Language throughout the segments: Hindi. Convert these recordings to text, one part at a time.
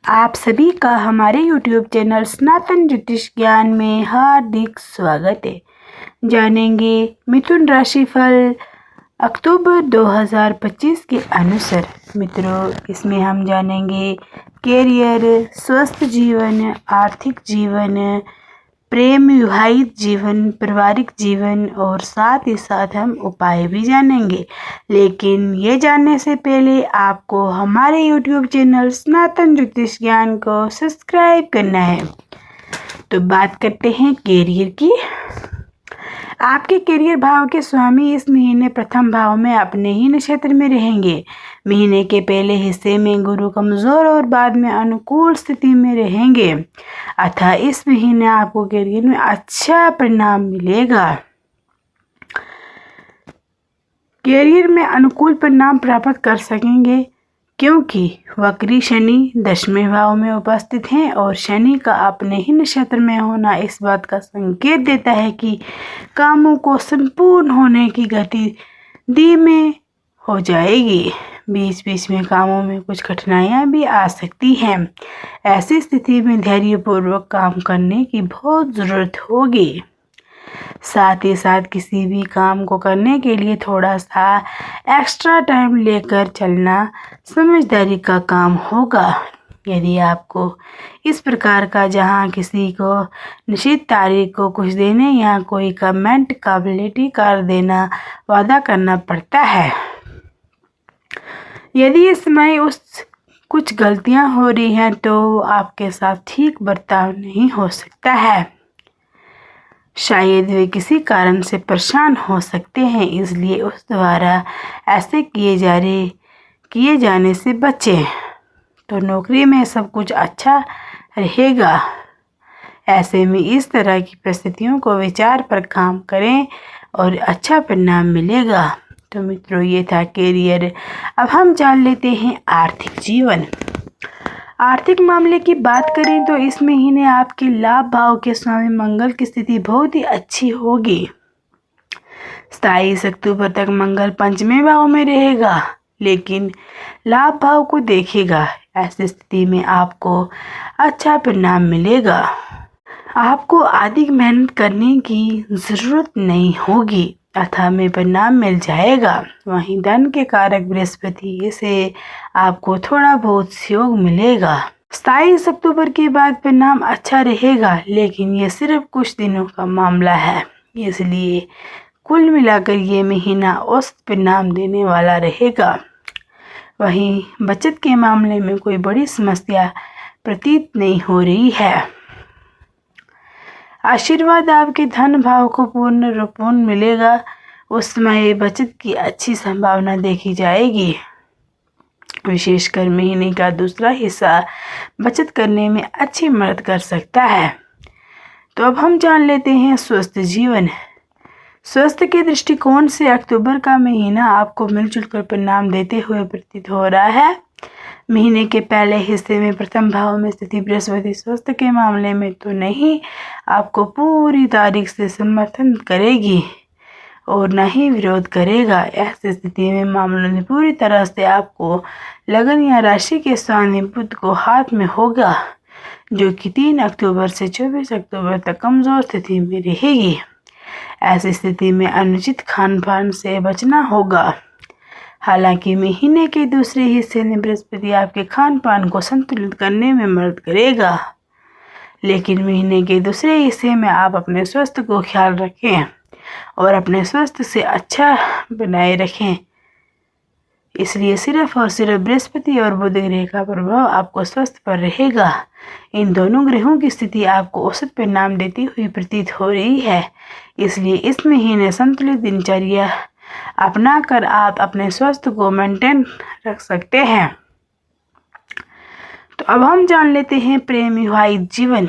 आप सभी का हमारे YouTube चैनल सनातन ज्योतिष ज्ञान में हार्दिक स्वागत है। जानेंगे मिथुन राशि फल अक्टूबर 2025 के अनुसार। मित्रों, इसमें हम जानेंगे कैरियर, स्वस्थ जीवन, आर्थिक जीवन, प्रेम विवाहित जीवन, पारिवारिक जीवन और साथ ही साथ हम उपाय भी जानेंगे। लेकिन ये जानने से पहले आपको हमारे YouTube चैनल सनातन ज्योतिष ज्ञान को सब्सक्राइब करना है। तो बात करते हैं कैरियर की। आपके कैरियर भाव के स्वामी इस महीने प्रथम भाव में अपने ही नक्षत्र में रहेंगे। महीने के पहले हिस्से में गुरु कमजोर और बाद में अनुकूल स्थिति में रहेंगे, अतः इस महीने आपको कैरियर में अच्छा परिणाम मिलेगा। कैरियर में अनुकूल परिणाम प्राप्त कर सकेंगे क्योंकि वक्री शनि 10वें भाव में उपस्थित हैं और शनि का अपने ही नक्षत्र में होना इस बात का संकेत देता है कि कामों को संपूर्ण होने की गति धीमे हो जाएगी। बीच बीच में कामों में कुछ कठिनाइयां भी आ सकती हैं। ऐसी स्थिति में धैर्यपूर्वक काम करने की बहुत ज़रूरत होगी। साथ ही साथ किसी भी काम को करने के लिए थोड़ा सा एक्स्ट्रा टाइम लेकर चलना समझदारी का काम होगा। यदि आपको इस प्रकार का जहां किसी को निश्चित तारीख को कुछ देने या कोई कमेंट काबिलिटी कर देना वादा करना पड़ता है, यदि इस समय उस कुछ गलतियां हो रही हैं तो आपके साथ ठीक बर्ताव नहीं हो सकता है। शायद वे किसी कारण से परेशान हो सकते हैं, इसलिए उस द्वारा ऐसे किए जाने से बचें। तो नौकरी में सब कुछ अच्छा रहेगा। ऐसे में इस तरह की परिस्थितियों को विचार पर काम करें और अच्छा परिणाम मिलेगा। तो मित्रों, ये था कैरियर। अब हम जान लेते हैं आर्थिक जीवन। आर्थिक मामले की बात करें तो इस महीने आपके लाभ भाव के स्वामी मंगल की स्थिति बहुत ही अच्छी होगी। 27 अक्टूबर तक मंगल 5वें भाव में रहेगा, लेकिन लाभ भाव को देखेगा। ऐसी स्थिति में आपको अच्छा परिणाम मिलेगा। आपको अधिक मेहनत करने की जरूरत नहीं होगी, अतः में परिणाम मिल जाएगा। वहीं धन के कारक बृहस्पति से आपको थोड़ा बहुत सहयोग मिलेगा। 27 अक्टूबर के बाद परिणाम अच्छा रहेगा, लेकिन ये सिर्फ कुछ दिनों का मामला है, इसलिए कुल मिलाकर ये महीना औसत परिणाम देने वाला रहेगा। वहीं बचत के मामले में कोई बड़ी समस्या प्रतीत नहीं हो रही है। आशीर्वाद आपके धन भाव को पूर्ण रूपों मिलेगा। उस समय बचत की अच्छी संभावना देखी जाएगी। विशेषकर महीने का दूसरा हिस्सा बचत करने में अच्छी मदद कर सकता है। तो अब हम जान लेते हैं स्वस्थ जीवन। स्वास्थ्य के दृष्टिकोण से अक्टूबर का महीना आपको मिलजुल कर परिणाम देते हुए प्रतीत हो रहा है। महीने के पहले हिस्से में प्रथम भाव में स्थिति बृहस्पति स्वास्थ्य के मामले में तो नहीं आपको पूरी तारीख से समर्थन करेगी और न ही विरोध करेगा। ऐसी स्थिति में मामलों में पूरी तरह से आपको लगन या राशि के स्वामी बुध को हाथ में होगा, जो कि 3 अक्टूबर से 24 अक्टूबर तक कमजोर स्थिति में रहेगी। ऐसी स्थिति में अनुचित खान पान से बचना होगा। हालांकि महीने के दूसरे हिस्से में बृहस्पति आपके खान पान को संतुलित करने में मदद करेगा, लेकिन महीने के दूसरे हिस्से में आप अपने स्वास्थ्य को ख्याल रखें और अपने स्वास्थ्य से अच्छा बनाए रखें। इसलिए सिर्फ और सिर्फ बृहस्पति और बुध ग्रह का प्रभाव आपको स्वास्थ्य पर रहेगा। इन दोनों ग्रहों की स्थिति आपको औसत परिणाम देती हुई प्रतीत हो रही है, इसलिए इस महीने संतुलित दिनचर्या अपनाकर आप अपने स्वास्थ्य को मेंटेन रख सकते हैं। तो अब हम जान लेते हैं प्रेम विवाहित जीवन।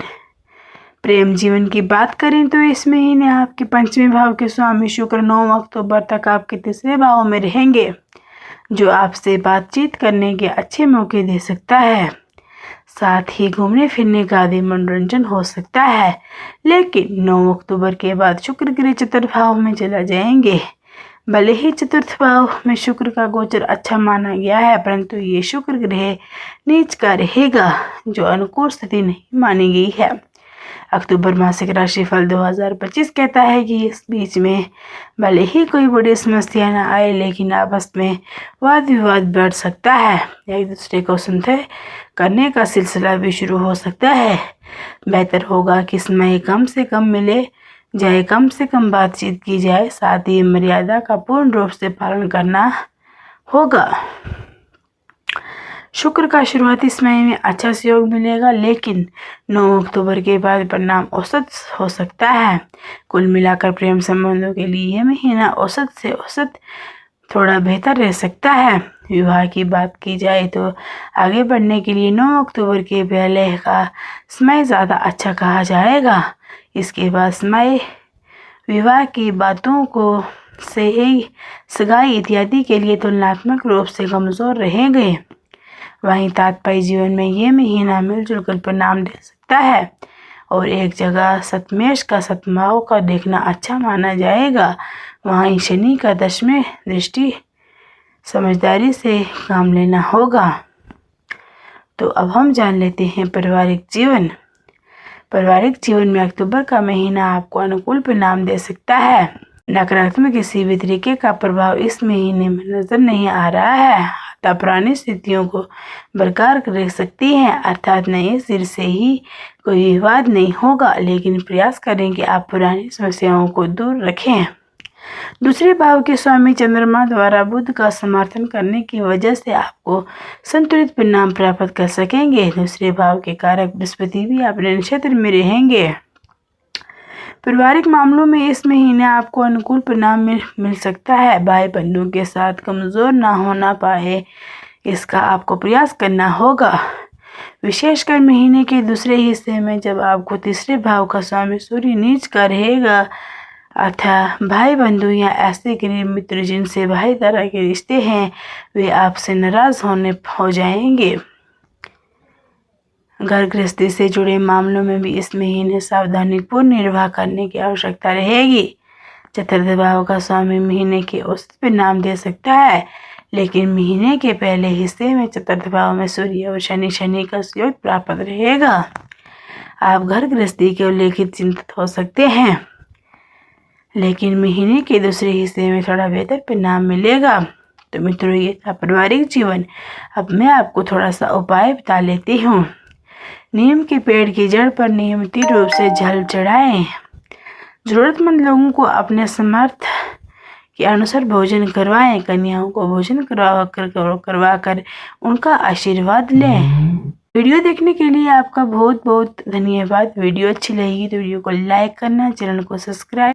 प्रेम जीवन की बात करें तो इस महीने आपके 5वें भाव के स्वामी शुक्र 9 अक्टूबर तक आपके 3रे भाव में रहेंगे, जो आपसे बातचीत करने के अच्छे मौके दे सकता है। साथ ही घूमने फिरने का भी मनोरंजन हो सकता है। लेकिन 9 अक्टूबर के बाद शुक्र ग्रह चतुर्थ भाव में चला जाएंगे। भले ही चतुर्थ भाव में शुक्र का गोचर अच्छा माना गया है, परंतु ये शुक्र ग्रह नीच का रहेगा, जो अनुकूल स्थिति नहीं मानी गई है। अक्टूबर मासिक राशिफल 2025 कहता है कि इस बीच में भले ही कोई बड़ी समस्या न आए, लेकिन आपस में वाद विवाद बढ़ सकता है। एक दूसरे को संदेह करने का सिलसिला भी शुरू हो सकता है। बेहतर होगा कि समय कम से कम मिले जाए, कम से कम बातचीत की जाए, साथ ही मर्यादा का पूर्ण रूप से पालन करना होगा। शुक्र का शुरुआती समय में अच्छा सहयोग मिलेगा, लेकिन 9 अक्टूबर के बाद परिणाम औसत हो सकता है। कुल मिलाकर प्रेम संबंधों के लिए यह महीना औसत से औसत थोड़ा बेहतर रह सकता है। विवाह की बात की जाए तो आगे बढ़ने के लिए 9 अक्टूबर के पहले का समय ज़्यादा अच्छा कहा जाएगा। इसके बाद समय विवाह की बातों को से ही सगाई इत्यादि के लिए तुलनात्मक रूप से कमज़ोर रहेंगे। वहीं तात्पर्य जीवन में ये महीना मिलजुल कर परिणाम दे सकता है और एक जगह सतमेश का सतमाओं का देखना अच्छा माना जाएगा। वहीं शनि का दशमें दृष्टि, समझदारी से काम लेना होगा। तो अब हम जान लेते हैं पारिवारिक जीवन। पारिवारिक जीवन में अक्टूबर का महीना आपको अनुकूल परिणाम दे सकता है। नकारात्मक किसी भी तरीके का प्रभाव इस महीने में नजर नहीं आ रहा है। अतः पुरानी स्थितियों को बरकरार रख सकती हैं, अर्थात नए सिर से ही कोई विवाद नहीं होगा, लेकिन प्रयास करें कि आप पुरानी समस्याओं को दूर रखें। दूसरे भाव के स्वामी चंद्रमा द्वारा बुध का समर्थन करने की वजह से आपको संतुलित परिणाम प्राप्त कर सकेंगे। दूसरे भाव के कारक बृहस्पति भी अपने नक्षत्र में रहेंगे। पारिवारिक मामलों में इस महीने आपको अनुकूल परिणाम मिल सकता है। भाई बंधुओं के साथ कमज़ोर ना होना पाए, इसका आपको प्रयास करना होगा। विशेषकर महीने के दूसरे हिस्से में जब आपको तीसरे भाव का स्वामी सूर्य नीच का रहेगा, अर्थात भाई बंधु या ऐसे करीब मित्र जिनसे भाई तरह के रिश्ते हैं, वे आपसे नाराज हो जाएंगे। घर गृहस्थी से जुड़े मामलों में भी इस महीने सावधानीपूर्ण निर्वाह करने की आवश्यकता रहेगी। चतुर्थ भाव का स्वामी महीने के औसत परिणाम दे सकता है, लेकिन महीने के पहले हिस्से में चतुर्थ भाव में सूर्य और शनि का सहयोग प्राप्त रहेगा। आप घर गृहस्थी के उल्लेखित चिंतित हो सकते हैं, लेकिन महीने के दूसरे हिस्से में थोड़ा बेहतर परिणाम मिलेगा। तो मित्रों, ये था पारिवारिक जीवन। अब मैं आपको थोड़ा सा उपाय बता लेती हूँ। नीम के पेड़ की जड़ पर नियमित रूप से जल चढ़ाएं। जरूरतमंद लोगों को अपने सामर्थ्य के अनुसार भोजन करवाएं। कन्याओं को भोजन करवा कर उनका आशीर्वाद लें। वीडियो देखने के लिए आपका बहुत बहुत धन्यवाद। वीडियो अच्छी लगेगी तो वीडियो को लाइक करना, चैनल को सब्सक्राइब